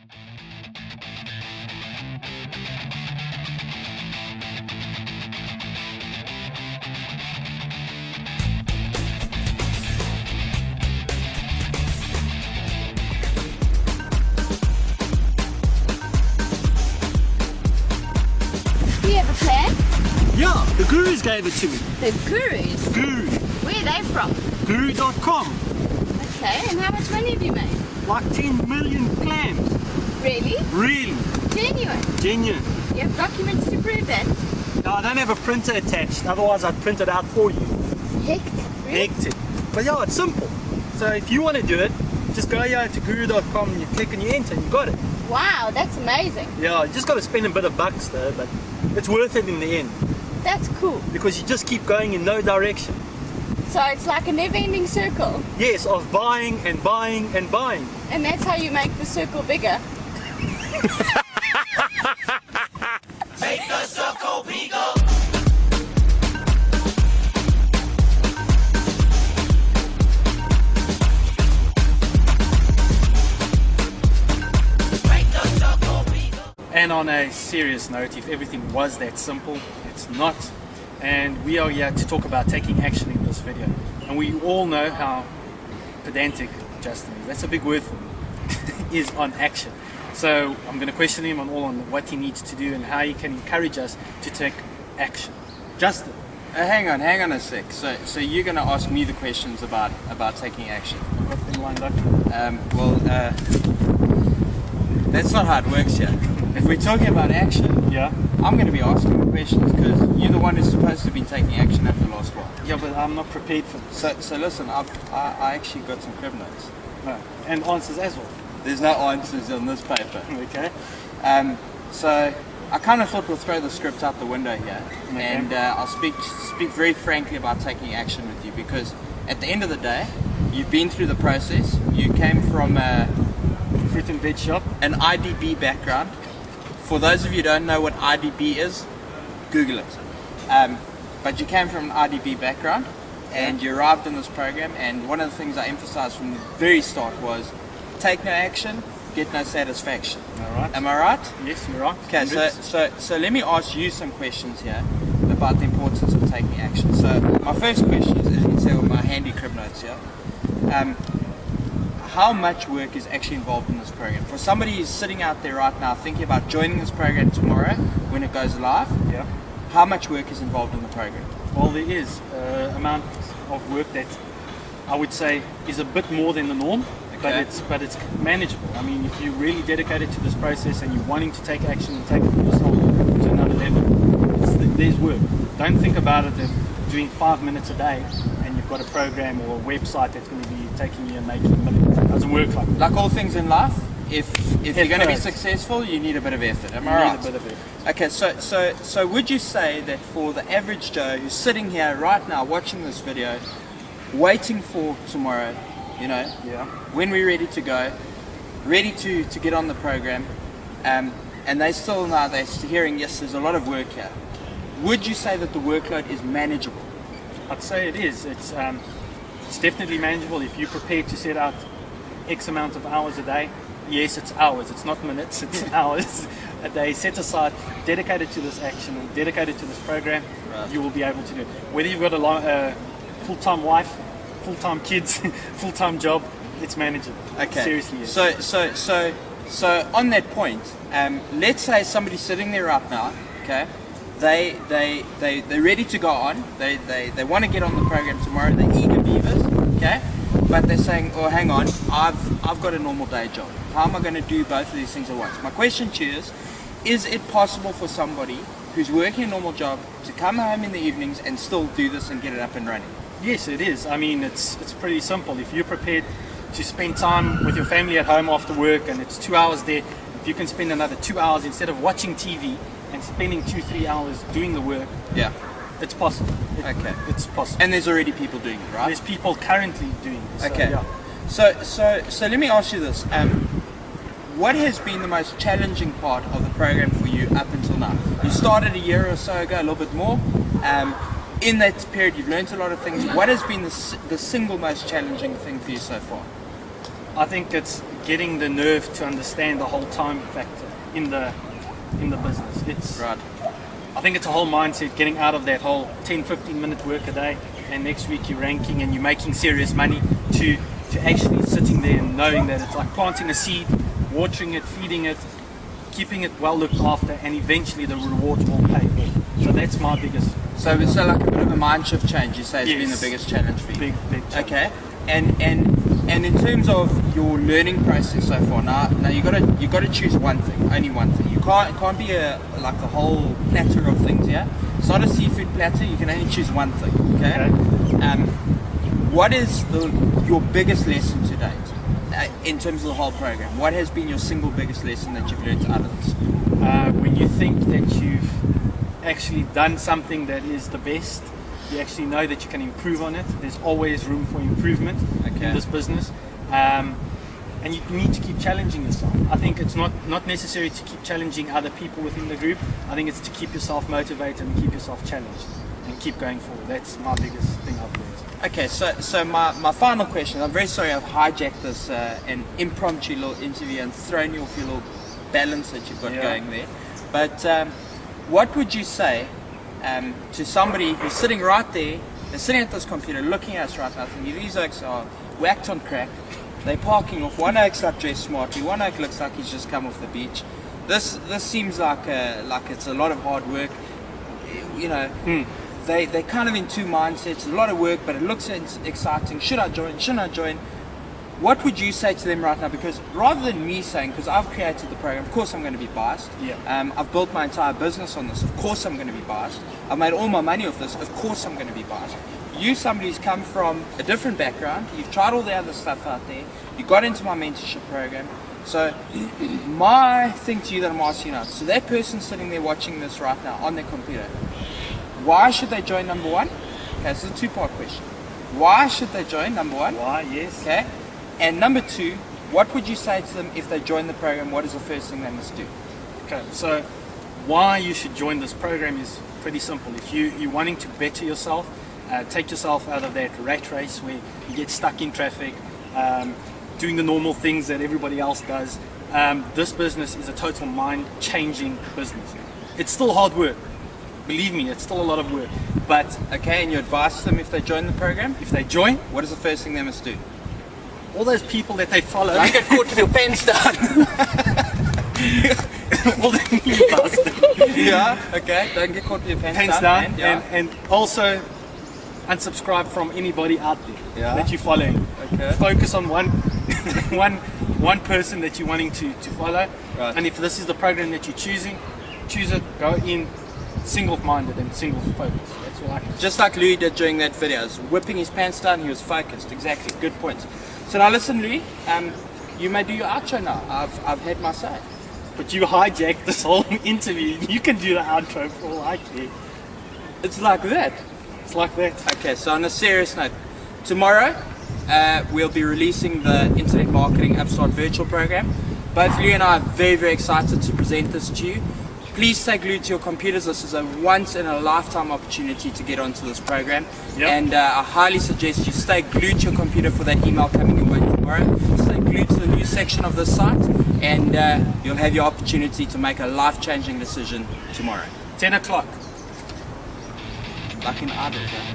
Do you have a plan? Yeah, the gurus gave it to me. The gurus? Guru. Where are they from? Guru.com. Okay, and how much money have you made? Like 10 million clams. Really? Really. Genuine? Genuine. You have documents to prove that? No, I don't have a printer attached, otherwise I'd print it out for you. Hectic. Really? Hectic. But yeah, it's simple. So if you want to do it, just go here to guru.com and you click and you enter and you got it. Wow, that's amazing. Yeah, you just got to spend a bit of bucks though, but it's worth it in the end. That's cool. Because you just keep going in no direction. So it's like a never-ending circle. Yes, of buying and buying and buying. And that's how you make the circle bigger. Make the circle bigger. And on a serious note, if everything was that simple, it's not. And we are here to talk about taking action in this video. And we all know how pedantic Justin is. That's a big word for me. Is on action. So I'm going to question him on what he needs to do and how he can encourage us to take action. Justin. Hang on a sec. So you're going to ask me the questions about taking action. I've got them lined up. That's not how it works here. If we're talking about action, Yeah. I'm going to be asking the questions because you're the one who's supposed to be taking action at the last while. Yeah, but I'm not prepared for this. So listen, I actually got some crib notes. No. And answers as well. There's no answers on this paper. Okay. So I kind of thought we'll throw the script out the window here, Okay. and I'll speak very frankly about taking action with you because at the end of the day, you've been through the process. You came from Fruit and veg shop. an IDB background. For those of you who don't know what IDB is, Google it. But you came from an IDB background and you arrived in this program, and one of the things I emphasized from the very start was take no action, get no satisfaction. All right. Am I right? Yes, you're right. Okay, so let me ask you some questions here about the importance of taking action. So my first question is, as you can see with my handy crib notes here, how much work is actually involved in this program? For somebody who's sitting out there right now thinking about joining this program tomorrow when it goes live, Yeah. how much work is involved in the program? Well, there is an amount of work that I would say is a bit more than the norm, Okay. but it's manageable. I mean, if you're really dedicated to this process and you're wanting to take action and take yourself to another level, there's work. Don't think about it as doing 5 minutes a day and you've got a program or a website that's going to be taking you and making millions. It doesn't work like that. Like all things in life, if you're going to be Effort. successful, you need a bit of effort. Am You I need right? a bit of it. Okay, so would you say that for the average Joe who's sitting here right now watching this video, waiting for tomorrow, you know, Yeah. when we're ready to go, ready to get on the program, and they still now they're hearing, yes, there's a lot of work here. Would you say that the workload is manageable? I'd say it is. It's definitely manageable if you're prepared to set out X amount of hours a day. Yes, it's hours. It's not minutes. It's hours a day set aside, dedicated to this action and dedicated to this program. Right. You will be able to do it. Whether you've got a full-time wife, full-time kids, full-time job, it's manageable. Okay. Seriously. Yes. So on that point, let's say somebody's sitting there right now, okay? They're ready to go on. They want to get on the program tomorrow. They're eager beavers, okay? But they're saying, oh, hang on, I've got a normal day job. How am I going to do both of these things at once? My question to you is it possible for somebody who's working a normal job to come home in the evenings and still do this and get it up and running? Yes, it is. I mean, it's pretty simple. If you're prepared to spend time with your family at home after work and it's 2 hours there, if you can spend another 2 hours instead of watching TV and spending 2-3 hours doing the work, Yeah. it's possible. Okay. It's possible. And there's already people doing it, right? There's people currently doing this. Okay. So, yeah. So let me ask you this. What has been the most challenging part of the program for you up until now? You started a year or so ago, a little bit more. In that period, you've learned a lot of things. What has been the single most challenging thing for you so far? I think it's getting the nerve to understand the whole time factor in the business. It's Right. I think it's a whole mindset, getting out of that whole 10-15 minute work a day, and next week you're ranking and you're making serious money, to actually sitting there and knowing that it's like planting a seed, watering it, feeding it, keeping it well looked after, and eventually the rewards will pay off. So that's my biggest. So it's like a bit of a mind shift change, you say, has been Yes. the biggest challenge for you. Big challenge. Okay. And in terms of your learning process so far, now you gotta choose one thing, only one thing. You can't be like the whole platter of things, yeah? It's not a seafood platter, you can only choose one thing, okay? What is your biggest lesson to date in terms of the whole program? What has been your single biggest lesson that you've learned out of this? When you think that you've actually done something that is the best, you actually know that you can improve on it. There's always room for improvement in this business, and you need to keep challenging yourself. I think it's not necessary to keep challenging other people within the group. I think it's to keep yourself motivated and keep yourself challenged and keep going forward. That's my biggest thing I've learned. Okay, so my final question, I'm very sorry I've hijacked this an impromptu little interview and thrown you off your little balance that you've got going there, but what would you say to somebody who's sitting right there, they're sitting at this computer looking at us right now thinking these oaks are whacked on crack, they're parking off, one oak's like dressed smartly, one oak looks like he's just come off the beach. This seems like it's a lot of hard work, you know. They're kind of in two mindsets, a lot of work, but it looks exciting. Should I join? Shouldn't I join? What would you say to them right now? Because rather than me saying, because I've created the program, of course I'm going to be biased. I've built my entire business on this, of course I'm going to be biased. I've made all my money off this, of course I'm going to be biased. You, somebody who's come from a different background, you've tried all the other stuff out there, you got into my mentorship program. So my thing to you that I'm asking now, so that person sitting there watching this right now on their computer, why should they join, number one? Okay, this is a two-part question. Why should they join, number one? Why? Yes. Okay. And number two, what would you say to them if they join the program? What is the first thing they must do? Okay, so why you should join this program is pretty simple. If you're wanting to better yourself, take yourself out of that rat race where you get stuck in traffic, doing the normal things that everybody else does, this business is a total mind-changing business. It's still hard work. Believe me, it's still a lot of work. But okay, and you advise them if they join the program? if they join, What is the first thing they must do? all those people that they follow, Don't get caught with your pants down. all the bastard. Yeah, okay. Don't get caught with your pants Down, and, yeah. and also unsubscribe from anybody out there that you're following. Okay. Focus on one person that you're wanting to follow, Right. and if this is the program that you're choosing, choose it, go in single-minded and single focus. That's all I can say. Just like Louis did during that video. He was whipping his pants down, he was focused. Exactly, good point. So now listen, Louis, you may do your outro now. I've had my say. But you hijacked this whole interview. You can do the outro for all I care. It's like that. It's like that. Okay, so on a serious note, tomorrow we'll be releasing the Internet Marketing Upstart virtual program. Both Louis and I are very, very excited to present this to you. Please stay glued to your computers. This is a once-in-a-lifetime opportunity to get onto this program. And I highly suggest you stay glued to your computer for that email coming your way tomorrow. Stay glued to the news section of this site, and you'll have your opportunity to make a life-changing decision tomorrow. 10 o'clock. Like in others, huh?